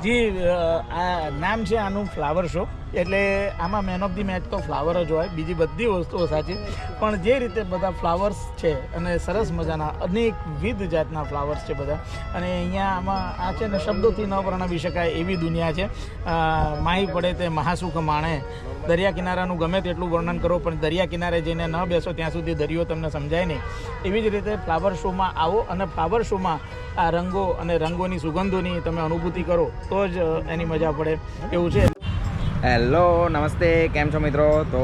જી આ નામ છે આનું ફ્લાવર શો, એટલે આમાં મેન ઓફ ધી મેચ તો ફ્લાવર જ હોય, બીજી બધી વસ્તુઓ સાચી, પણ જે રીતે બધા ફ્લાવર્સ છે અને સરસ મજાના અનેકવિધ જાતના ફ્લાવર્સ છે બધા, અને અહીંયા આમાં આ છે ને શબ્દોથી ન વર્ણવી શકાય એવી દુનિયા છે. માહી પડે તે મહાસુખ માણે, દરિયા કિનારાનું ગમે તેટલું વર્ણન કરો પણ દરિયા કિનારે જઈને ન બેસો ત્યાં સુધી દરિયો તમને સમજાય નહીં. એવી જ રીતે ફ્લાવર શોમાં આવો અને ફ્લાવર શોમાં આ રંગો અને રંગોની સુગંધોની તમે અનુભૂતિ કરો તો જ એની મજા પડે એવું છે. હેલો, નમસ્તે, કેમ છો મિત્રો? તો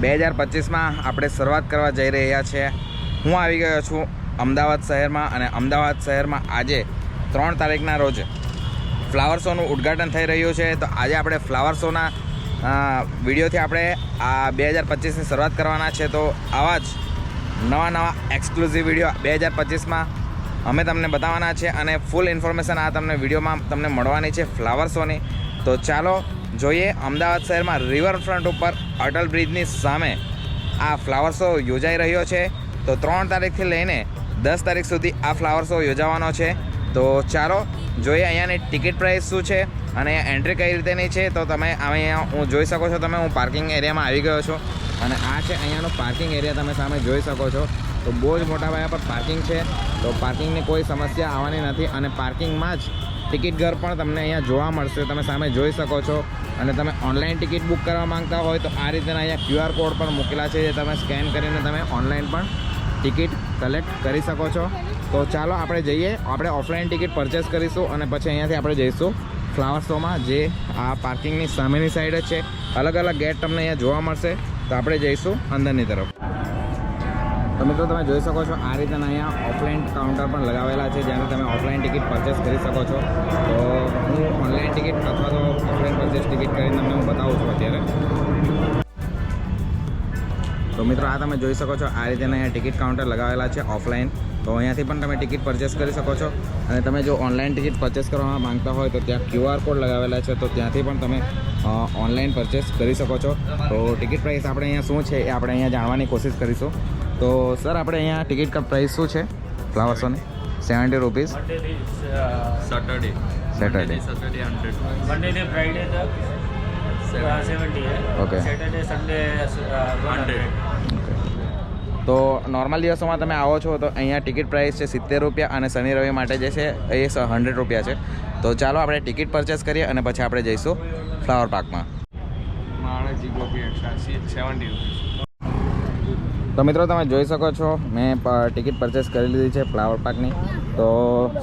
2025માં આપણે શરૂઆત કરવા જઈ રહ્યા છીએ. હું આવી ગયો છું અમદાવાદ શહેરમાં, અને અમદાવાદ શહેરમાં આજે 3 તારીખના રોજ ફ્લાવર શોનું ઉદ્ઘાટન થઈ રહ્યું છે. તો આજે આપણે ફ્લાવર શોના વિડીયોથી આપણે આ 2025ની શરૂઆત કરવાના છે. તો આવા જ નવા એક્સક્લુઝિવ વિડીયો 2025માં અમે તમને બતાવવાના છે, અને ફૂલ ઇન્ફોર્મેશન આ તમને વિડીયોમાં તમને મળવાની છે ફ્લાવર શોની. તો ચાલો જોઈએ. અમદાવાદ શહેરમાં રિવરફ્રન્ટ ઉપર અટલ બ્રિજની સામે આ ફ્લાવર શો યોજાઈ રહ્યો છે. તો 3 તારીખથી લઈને 10 તારીખ સુધી આ ફ્લાવર શો યોજાવાનો છે. તો ચાલો જોઈએ અહીંયાની ટિકિટ પ્રાઇસ શું છે અને એન્ટ્રી કઈ રીતેની છે. તો તમે અહીંયા હું જોઈ શકો છો, તમે હું પાર્કિંગ એરિયામાં આવી ગયો છું, અને આ છે અહીંયાનો પાર્કિંગ એરિયા, તમે સામે જોઈ શકો છો. તો બહુ જ મોટા પાયા પર પાર્કિંગ છે. તો પાર્કિંગની કોઈ સમસ્યા આવવાની નથી, અને પાર્કિંગમાં જ ટિકિટ ઘર પણ તમને અહીંયા જોવા મળશે, તમે સામે જોઈ શકો છો. અને તમે ઓનલાઈન ટિકિટ બુક કરવા માંગતા હોય તો આ રીતના અહીંયા QR કોડ પણ મૂકેલા છે, જે તમે સ્કેન કરીને તમે ઓનલાઈન પણ ટિકિટ કલેક્ટ કરી શકો છો. તો ચાલો આપણે જઈએ, આપણે ઓફલાઈન ટિકિટ પરચેસ કરીશું અને પછી અહીંયાથી આપણે જઈશું ફ્લાવર શોમાં, જે આ પાર્કિંગની સામેની સાઈડ જ છે. અલગ અલગ ગેટ તમને અહીંયા જોવા મળશે. તો આપણે જઈશું અંદરની તરફ. તો મિત્રો તમે જોઈ શકો છો આ રીતના અહીંયા ઓફલાઈન કાઉન્ટર પણ લગાવેલા છે, જ્યાંથી તમે ઓફલાઈન ટિકિટ પરચેસ કરી શકો છો. તો હું ઓનલાઈન ટિકિટ અથવા તો ઓફલાઈન પરચેસ ટિકિટ કરીને તમને હું બતાવું છું અત્યારે. તો મિત્રો આ તમે જોઈ શકો છો આ રીતે અહીંયા ટિકિટ કાઉન્ટર લગાવેલા છે ઓફલાઈન. તો અહીંયાથી પણ તમે ટિકિટ પરચેસ કરી શકો છો, અને તમે જો ઓનલાઈન ટિકિટ પરચેસ કરવા માંગતા હોય તો ત્યાં QR કોડ લગાવેલા છે, તો ત્યાંથી પણ તમે ઓનલાઈન પરચેસ કરી શકો છો. તો ટિકિટ પ્રાઇસ આપણે અહીંયા શું છે એ આપણે અહીંયા જાણવાની કોશિશ કરીશું. તો સર આપણે અહીંયા ટિકિટ કા પ્રાઇસ શું છે ફ્લાવર શોની? 70 રૂપીસ. सैटरडे 100 मंडे से फ्राइडे तक 70 है. ओके. Saturday Sunday 100. તો નોર્મલ દિવસોમાં તમે આવો છો તો અહીંયા ટિકિટ પ્રાઇસ છે 70 રૂપિયા, અને શનિ રવિ માટે જે છે એ 100 રૂપિયા છે. તો ચાલો આપણે ટિકિટ પરચેસ કરીએ અને પછી આપણે જઈશું ફ્લાવર પાર્કમાં. તો મિત્રો તમે જોઈ શકો છો મેં ટિકિટ પરચેસ કરી લીધી છે ફ્લાવર પાર્કની. તો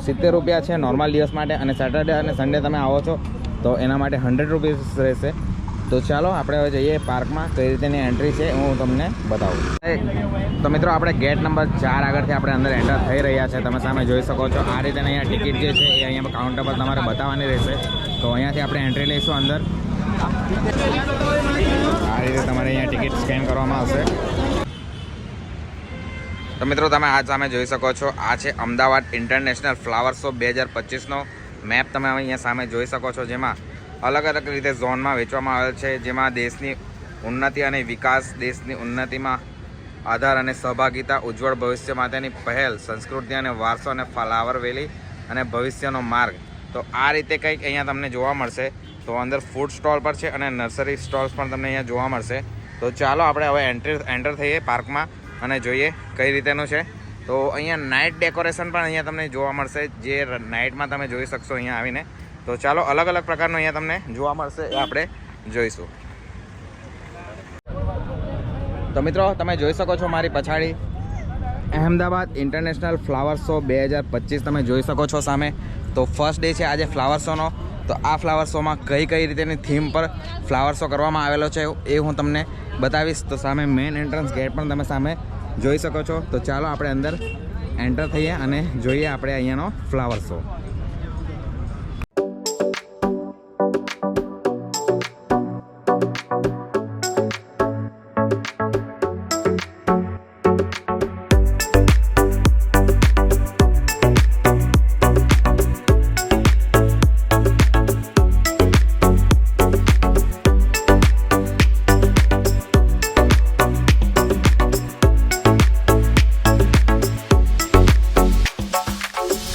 70 રૂપિયા છે નોર્મલ દિવસ માટે, અને સેટરડે અને સન્ડે તમે આવો છો તો એના માટે 100 રૂપીસ રહેશે. તો ચાલો આપણે હવે જઈએ પાર્કમાં, કઈ રીતેની એન્ટ્રી છે હું તમને બતાવું. તો મિત્રો આપણે ગેટ નંબર 4 આગળથી આપણે અંદર એન્ટર થઈ રહ્યા છે. તમે સામે જોઈ શકો છો આ રીતે અહીંયા ટિકિટ જે છે એ અહીંયા કાઉન્ટર પર તમારે બતાવવાની રહેશે. તો અહીંયાથી આપણે એન્ટ્રી લઈશું અંદર. આ રીતે તમારે અહીંયા ટિકિટ સ્કેન કરવામાં આવશે. તો મિત્રો તમે આ સામે જોઈ શકો છો આ છે અમદાવાદ ઇન્ટરનેશનલ ફ્લાવર શો 2025નો મેપ તમે અહીંયા સામે જોઈ શકો છો, જેમાં અલગ અલગ રીતે ઝોનમાં વેચવામાં આવેલ છે, જેમાં દેશની ઉન્નતિ અને વિકાસ, દેશની ઉન્નતિમાં આધાર અને સહભાગિતા, ઉજ્જવળ ભવિષ્ય માટેની પહેલ, સંસ્કૃતિ અને વારસો, અને ફ્લાવર વેલી અને ભવિષ્યનો માર્ગ. તો આ રીતે કંઈક અહીંયા તમને જોવા મળશે. તો અંદર ફૂડ સ્ટોલ પર છે અને નર્સરી સ્ટોલ્સ પણ તમને અહીંયા જોવા મળશે. તો ચાલો આપણે હવે એન્ટર થઈએ પાર્કમાં અને જોઈએ કઈ રીતેનું છે. તો અહીંયા નાઇટ ડેકોરેશન પણ અહીંયા તમને જોવા મળશે, જે નાઇટમાં તમે જોઈ શકશો અહીંયા આવીને. તો ચાલો અલગ અલગ પ્રકારનું અહીંયા તમને જોવા મળશે એ આપણે જોઈશું. તો મિત્રો તમે જોઈ શકો છો મારી પછાડી અહેમદાબાદ ઇન્ટરનેશનલ ફ્લાવર શો 2025 તમે જોઈ શકો છો સામે. તો ફર્સ્ટ ડે છે આજે ફ્લાવર શોનો. તો આ ફ્લાવર શોમાં કઈ રીતેની થીમ પર ફ્લાવર શો કરવામાં આવેલો છે એ હું તમને બતાવીશ. તો સામે મેઇન એન્ટ્રન્સ ગેટ પણ તમે સામે જોઈ શકો છો. તો ચાલો આપણે અંદર એન્ટર થઈએ અને જોઈએ આપણે અહીંયાનો flower show.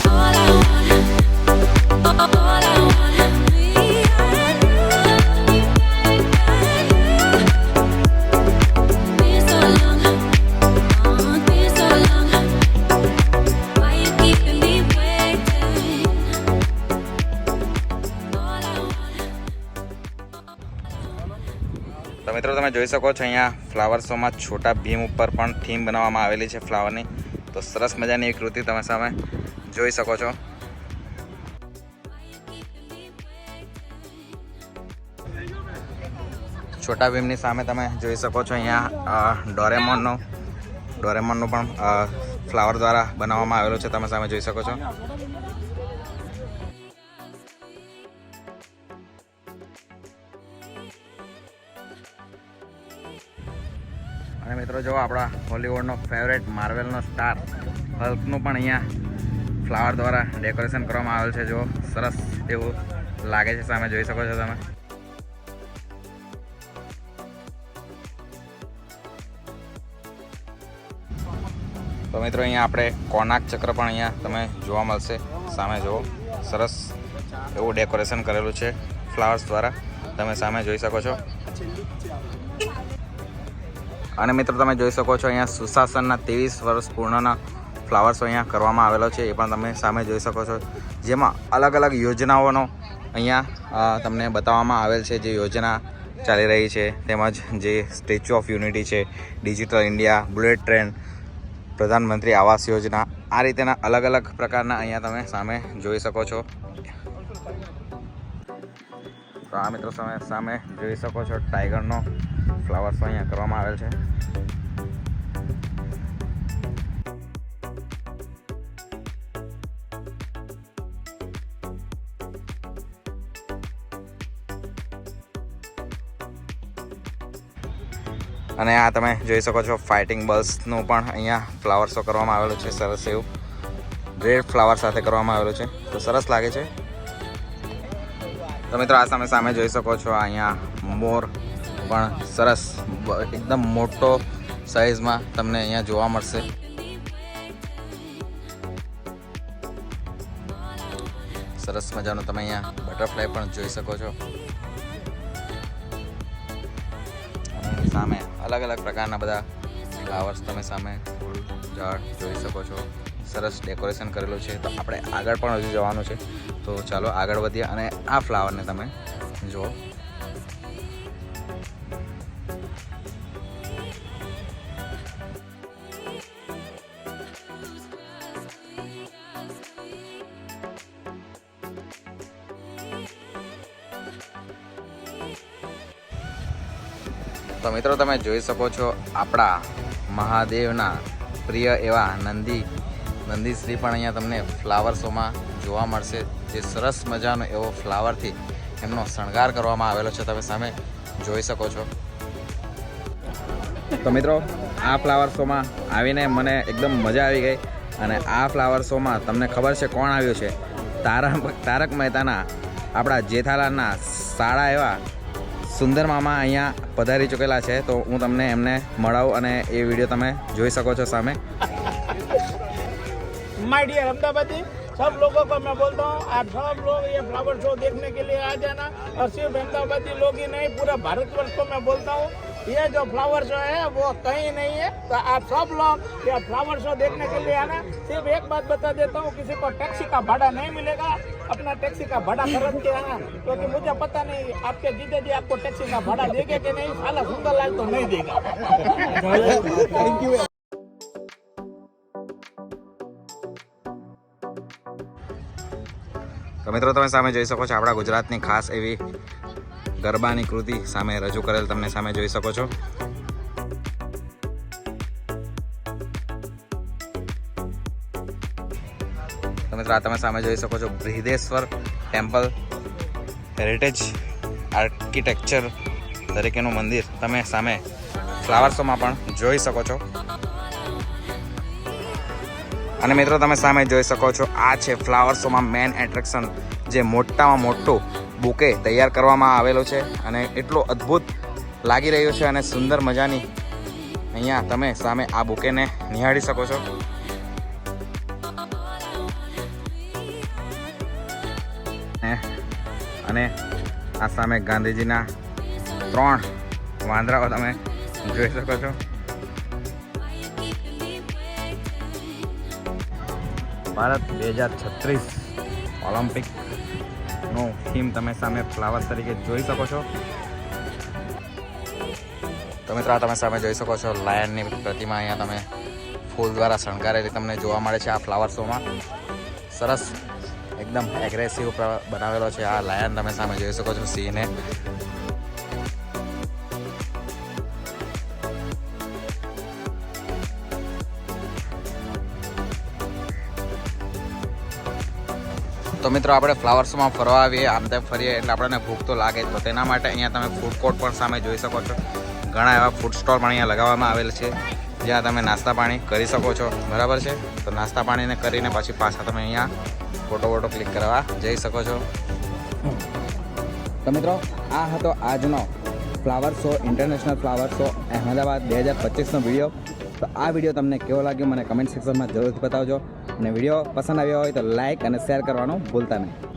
All I want તો મિત્રો તમે જોઈ શકો છો અહીંયા ફ્લાવર શોમાં છોટા ભીમ ઉપર પણ થીમ બનાવવામાં આવેલી છે ફ્લાવરની. તો સરસ મજાની એક કૃતિ તમે સામે જોઈ શકો છો. છોટા ભીમની સામે તમે જોઈ શકો છો અહીંયા ડોરેમોનનું પણ ફ્લાવર દ્વારા બનાવવામાં આવેલું છે. તમે સામે જોઈ શકો છો. અને મિત્રો જો આપણા હોલિવૂડનો ફેવરેટ માર્વેલનો સ્ટાર હલ્કનું પણ અહીંયા ફ્લાવર દ્વારા ડેકોરેશન કરવામાં આવેલ છે. જો સરસ એવું લાગે છે, સામે જોઈ શકો છો તમે. તો મિત્રો અહીંયા આપણે કોણાર્ક ચક્ર પણ અહીંયા તમે જોવા મળશે. સામે જુઓ, સરસ એવું ડેકોરેશન કરેલું છે ફ્લાવર્સ દ્વારા. તમે સામે જોઈ શકો છો. અને મિત્રો તમે જોઈ શકો છો અહીંયા સુશાસનના 23 વર્ષ પૂર્ણના ફ્લાવર્સ અહીંયા કરવામાં આવેલો છે. એ પણ તમે સામે જોઈ શકો છો, જેમાં અલગ અલગ યોજનાઓનો અહીંયા તમને બતાવવામાં આવેલ છે. જે યોજના ચાલી રહી છે, તેમજ જે સ્ટેચ્યુ ઓફ યુનિટી છે, ડિજિટલ ઇન્ડિયા, બુલેટ ટ્રેન, પ્રધાનમંત્રી આવાસ યોજના, આ રીતેના અલગ અલગ પ્રકારના અહીંયા તમે સામે જોઈ શકો છો. તો આ મિત્રો સામે જોઈ શકો છો ટાઈગરનો ફ્લાવર્સ અહીંયા કરવામાં આવેલ છે. અને આ તમે જોઈ શકો છો ફાઇટિંગ બલ્સનું પણ અહીંયા ફ્લાવર શો કરવામાં આવેલું છે. સરસ એવું રેડ ફ્લાવર સાથે કરવામાં આવેલું છે. તો સરસ લાગે છે. તો મિત્રો આ સામે જોઈ શકો છો અહીંયા મોર પણ સરસ એકદમ મોટો સાઇઝમાં તમને અહીંયા જોવા મળશે. સરસ મજાનું તમે અહીંયા બટરફ્લાય પણ જોઈ શકો છો. સામે અલગ અલગ પ્રકારના બધા ફ્લાવર્સ તમે સામે ફૂલ ઝાડ જોઈ શકો છો. સરસ ડેકોરેશન કરેલું છે. તો આપણે આગળ પણ હજુ જવાનું છે. તો ચાલો આગળ વધીએ અને આ ફ્લાવરને તમે જુઓ. તો મિત્રો તમે જોઈ શકો છો આપણા મહાદેવના પ્રિય એવા નંદીશ્રી પણ અહીંયા તમને ફ્લાવર શોમાં જોવા મળશે. જે સરસ મજાનો એવો ફ્લાવરથી એમનો શણગાર કરવામાં આવેલો છે. તમે સામે જોઈ શકો છો. તો મિત્રો આ ફ્લાવર શોમાં આવીને મને એકદમ મજા આવી ગઈ. અને આ ફ્લાવર શોમાં તમને ખબર છે કોણ આવ્યું છે? તારક મહેતાના આપણા જેઠાલાલના સાળા એવા સુંદર મામા અહીંયા પધારી ચૂકેલા છે. તો હું તમને એમને મળાવું અને એ વિડીયો તમે જોઈ શકો છો સામે. माय डियर अहमदाबादी, सब लोगों को मैं बोलता हूँ आप सब लोग ये फ्लावर शो देखने के लिए आ जाना. और सिर्फ अहमदाबादी लोग ही नहीं, पूरा भारतवर्ष को मैं बोलता हूँ ये जो फ्लावर शो है वो कहीं नहीं है. तो आप सब लोग ये फ्लावर शो देखने के लिए आना. सिर्फ एक बात बता देता हूँ, किसी को टैक्सी का भाड़ा नहीं मिलेगा. अपना टैक्सी का भाड़ा खरीद के आना, क्योंकि मुझे पता नहीं आपके जीजा जी आपको टैक्सी का भाड़ा देंगे कि नहीं. साला सुंदरलाल तो नहीं देगा. Thank you. તો મિત્રો તમે સામે જોઈ શકો છો આપણા ગુજરાતની ખાસ એવી ગરબાની કૃતિ સામે રજૂ કરેલ તમને સામે જોઈ શકો છો. તો મિત્રો આ તમે સામે જોઈ શકો છો બૃહદેશ્વર ટેમ્પલ હેરિટેજ આર્કિટેક્ચર તરીકેનું મંદિર તમે સામે ફ્લાવર શોમાં પણ જોઈ શકો છો. અને મિત્રો તમે સામે જોઈ શકો છો આ છે ફ્લાવર શોમાં મેન એટ્રેક્શન, જે મોટામાં મોટું બુકે તૈયાર કરવામાં આવેલો છે. અને એટલો અદ્ભુત લાગી રહ્યો છે અને સુંદર મજાની અહીંયા તમે સામે આ બુકેને નિહાળી શકો છો. અને આ સામે ગાંધીજીના 3 વાંદરાઓ તમે જોઈ શકો છો. ભારત 2036 ઓલિમ્પિકનો થીમ તમે સામે ફ્લાવર્સ તરીકે જોઈ શકો છો. તો મિત્રો આ તમે સામે જોઈ શકો છો લાયનની પ્રતિમા અહીંયા તમે ફૂલ દ્વારા શણગારેલી તમને જોવા મળે છે આ ફ્લાવર શોમાં. સરસ એકદમ એગ્રેસિવ બનાવેલો છે આ લાયન તમે સામે જોઈ શકો છો સિંહને. તો મિત્રો આપણે ફ્લાવર શોમાં ફરવા આવીએ, આમ તેમ ફરીએ એટલે આપણને ભૂખ તો લાગે જ. તો તેના માટે અહીંયા તમે ફૂડ કોર્ટ પણ સામે જોઈ શકો છો. ઘણા એવા ફૂડ સ્ટોલ પણ અહીંયા લગાવવામાં આવેલ છે જ્યાં તમે નાસ્તા પાણી કરી શકો છો. બરાબર છે. તો નાસ્તા પાણીને કરીને પછી પાછા તમે અહીંયા ફોટો ક્લિક કરવા જઈ શકો છો. તો મિત્રો આ હતો આજનો flower show, international flower show Ahmedabad 2025નો વિડીયો. તો આ વિડીયો તમને કેવો લાગ્યો મને કમેન્ટ સેક્શનમાં જરૂરથી બતાવજો. અને વિડીયો પસંદ આવ્યો હોય તો લાઇક અને શેર કરવાનું ભૂલતા નહીં.